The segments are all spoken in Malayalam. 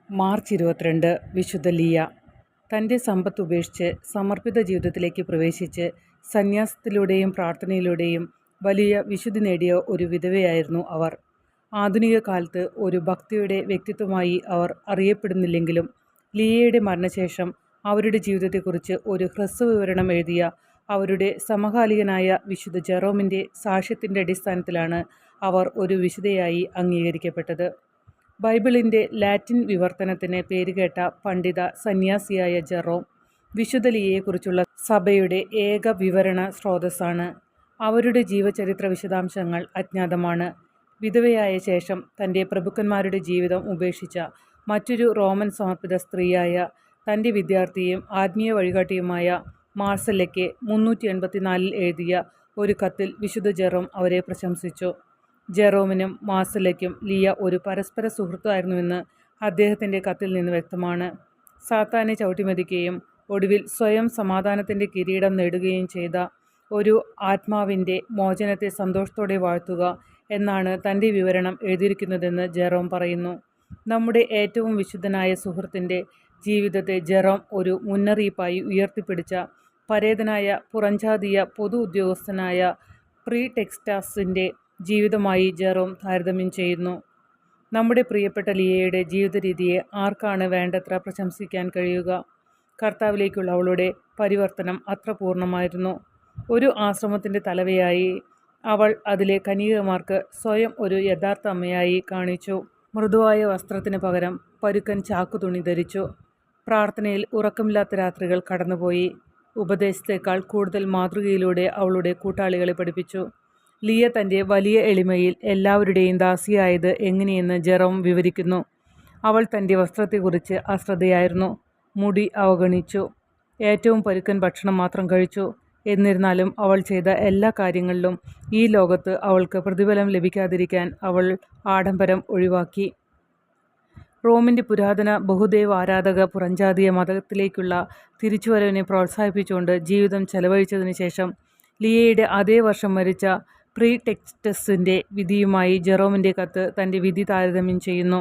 മാർച്ച് 22 വിശുദ്ധ ലിയ. തൻ്റെ സമ്പത്ത് ഉപേക്ഷിച്ച് സമർപ്പിത ജീവിതത്തിലേക്ക് പ്രവേശിച്ച് സന്യാസത്തിലൂടെയും പ്രാർത്ഥനയിലൂടെയും വലിയ വിശുദ്ധി നേടിയ ഒരു വിധവയായിരുന്നു അവർ. ആധുനിക കാലത്ത് ഒരു ഭക്തിയുടെ വ്യക്തിത്വമായി അവർ അറിയപ്പെടുന്നില്ലെങ്കിലും ലിയയുടെ മരണശേഷം അവരുടെ ജീവിതത്തെക്കുറിച്ച് ഒരു ഹ്രസ്വവിവരണം എഴുതിയ അവരുടെ സമകാലികനായ വിശുദ്ധ ജെറോമിൻ്റെ സാക്ഷ്യത്തിൻ്റെ അടിസ്ഥാനത്തിലാണ് അവർ ഒരു വിശുദ്ധയായി അംഗീകരിക്കപ്പെട്ടത്. ബൈബിളിൻ്റെ ലാറ്റിൻ വിവർത്തനത്തിന് പേരുകേട്ട പണ്ഡിത സന്യാസിയായ ജെറോം വിശുദ്ധ ലിയയെക്കുറിച്ചുള്ള സഭയുടെ ഏക വിവരണ സ്രോതസ്സാണ്. അവരുടെ ജീവചരിത്ര വിശദാംശങ്ങൾ അജ്ഞാതമാണ്. വിധവയായ ശേഷം തൻ്റെ പ്രഭുക്കന്മാരുടെ ജീവിതം ഉപേക്ഷിച്ച മറ്റൊരു റോമൻ സമർപ്പിത സ്ത്രീയായ തൻ്റെ വിദ്യാർത്ഥിയും ആത്മീയ വഴികാട്ടിയുമായ മാർസല്ലയ്ക്ക് 384 എഴുതിയ ഒരു കത്തിൽ വിശുദ്ധ ജെറോം അവരെ പ്രശംസിച്ചു. ജെറോമിനും മാർസല്ലയ്ക്കും ലിയ ഒരു പരസ്പര സുഹൃത്തായിരുന്നുവെന്ന് അദ്ദേഹത്തിൻ്റെ കത്തിൽ നിന്ന് വ്യക്തമാണ്. സാത്താനെ ചവിട്ടിമെതിക്കുകയും ഒടുവിൽ സ്വയം സമാധാനത്തിൻ്റെ കിരീടം നേടുകയും ചെയ്ത ഒരു ആത്മാവിൻ്റെ മോചനത്തെ സന്തോഷത്തോടെ വാഴ്ത്തുക എന്നാണ് തൻ്റെ വിവരണം എഴുതിയിരിക്കുന്നതെന്ന് ജെറോം പറയുന്നു. നമ്മുടെ ഏറ്റവും വിശുദ്ധനായ സുഹൃത്തിൻ്റെ ജീവിതത്തെ ജെറോം ഒരു മുന്നറിയിപ്പായി ഉയർത്തിപ്പിടിച്ച പരേതനായ പുറംജാതീയ പൊതു ഉദ്യോഗസ്ഥനായ പ്രീടെക്സ്റ്റാസിൻ്റെ ജീവിതമായി ജെറോം താരതമ്യം ചെയ്യുന്നു. നമ്മുടെ പ്രിയപ്പെട്ട ലിയയുടെ ജീവിത രീതിയെ ആർക്കാണ് വേണ്ടത്ര പ്രശംസിക്കാൻ കഴിയുക? കർത്താവിലേക്കുള്ള അവളുടെ പരിവർത്തനം അത്ര പൂർണ്ണമായിരുന്നു. ഒരു ആശ്രമത്തിൻ്റെ തലവയായി അവൾ അതിലെ കന്യകമാർക്ക് സ്വയം ഒരു യഥാർത്ഥ അമ്മയായി കാണിച്ചു. മൃദുവായ വസ്ത്രത്തിന് പകരം പരുക്കൻ ചാക്കുതുണി ധരിച്ചു. പ്രാർത്ഥനയിൽ ഉറക്കമില്ലാത്ത രാത്രികൾ കടന്നുപോയി. ഉപദേശത്തേക്കാൾ കൂടുതൽ മാതൃകയിലൂടെ അവളുടെ കൂട്ടാളികളെ പഠിപ്പിച്ചു. ലിയ തൻ്റെ വലിയ എളിമയിൽ എല്ലാവരുടെയും ദാസിയായത് എങ്ങനെയെന്ന് ജെറോം വിവരിക്കുന്നു. അവൾ തൻ്റെ വസ്ത്രത്തെക്കുറിച്ച് അശ്രദ്ധയായിരുന്നു. മുടി അവഗണിച്ചു. ഏറ്റവും പരുക്കൻ ഭക്ഷണം മാത്രം കഴിച്ചു. എന്നിരുന്നാലും അവൾ ചെയ്ത എല്ലാ കാര്യങ്ങളിലും ഈ ലോകത്ത് അവൾക്ക് പ്രതിഫലം ലഭിക്കാതിരിക്കാൻ അവൾ ആഡംബരം ഒഴിവാക്കി. റോമിൻ്റെ പുരാതന ബഹുദൈവ ആരാധക പുറംജാതീയ മതത്തിലേക്കുള്ള തിരിച്ചുവരവിനെ പ്രോത്സാഹിപ്പിച്ചുകൊണ്ട് ജീവിതം ചെലവഴിച്ചതിന് ശേഷം ലിയയുടെ അതേ വർഷം മരിച്ച പ്രീടെക്സ്റ്റസിൻ്റെ വിധിയുമായി ജെറോമിൻ്റെ കത്ത് തൻ്റെ വിധി താരതമ്യം ചെയ്യുന്നു.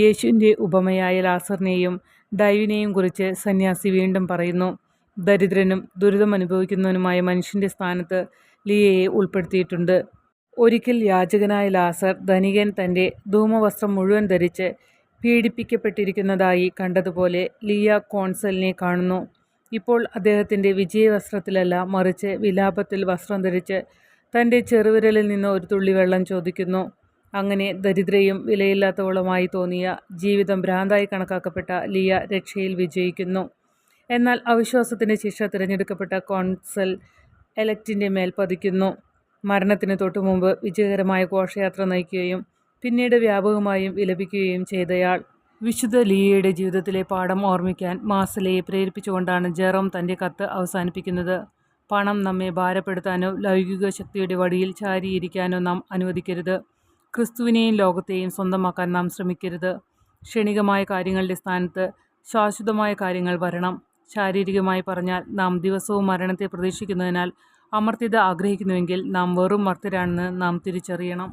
യേശുവിൻ്റെ ഉപമയായ ലാസറിനെയും ഡൈവിനെയും കുറിച്ച് സന്യാസി വീണ്ടും പറയുന്നു. ദരിദ്രനും ദുരിതമനുഭവിക്കുന്നവനുമായ മനുഷ്യൻ്റെ സ്ഥാനത്ത് ലിയയെ ഉൾപ്പെടുത്തിയിട്ടുണ്ട്. ഒരിക്കൽ യാചകനായ ലാസർ ധനികൻ തൻ്റെ ധൂമവസ്ത്രം മുഴുവൻ ധരിച്ച് പീഡിപ്പിക്കപ്പെട്ടിരിക്കുന്നതായി കണ്ടതുപോലെ ലിയ കോൺസലിനെ കാണുന്നു. ഇപ്പോൾ അദ്ദേഹത്തിൻ്റെ വിജയവസ്ത്രത്തിലല്ല, മറിച്ച് വിലാപത്തിൽ വസ്ത്രം ധരിച്ച് തൻ്റെ ചെറുവിരലിൽ നിന്ന് ഒരു തുള്ളി വെള്ളം ചോദിക്കുന്നു. അങ്ങനെ ദരിദ്രയും വിലയില്ലാത്തവളുമായി തോന്നിയ ജീവിതം ഭ്രാന്തായി കണക്കാക്കപ്പെട്ട ലിയ രക്ഷയിൽ വിജയിക്കുന്നു. എന്നാൽ അവിശ്വാസത്തിൻ്റെ ശിക്ഷ തിരഞ്ഞെടുക്കപ്പെട്ട കോൺസൽ എലക്റ്റിൻ്റെ മേൽ പതിക്കുന്നു. മരണത്തിന് തൊട്ടുമുമ്പ് വിജയകരമായ ഘോഷയാത്ര നയിക്കുകയും പിന്നീട് വ്യാപകമായും വിലപിക്കുകയും ചെയ്തയാൾ. വിശുദ്ധ ലിയയുടെ ജീവിതത്തിലെ പാഠം ഓർമ്മിക്കാൻ മാർസല്ലയെ പ്രേരിപ്പിച്ചുകൊണ്ടാണ് ജെറോം തൻ്റെ കത്ത് അവസാനിപ്പിക്കുന്നത്. പണം നമ്മെ ഭാരപ്പെടുത്താനോ ലൗകിക ശക്തിയുടെ വടിയിൽ ചാരിയിരിക്കാനോ നാം അനുവദിക്കരുത്. ക്രിസ്തുവിനെയും ലോകത്തെയും സ്വന്തമാക്കാൻ നാം ശ്രമിക്കരുത്. ക്ഷണികമായ കാര്യങ്ങളുടെ സ്ഥാനത്ത് ശാശ്വതമായ കാര്യങ്ങൾ വരണം. ശാരീരികമായി പറഞ്ഞാൽ നാം ദിവസവും മരണത്തെ പ്രതീക്ഷിക്കുന്നതിനാൽ അമർത്യത ആഗ്രഹിക്കുന്നുവെങ്കിൽ നാം വെറും മർത്യരാണെന്ന് നാം തിരിച്ചറിയണം.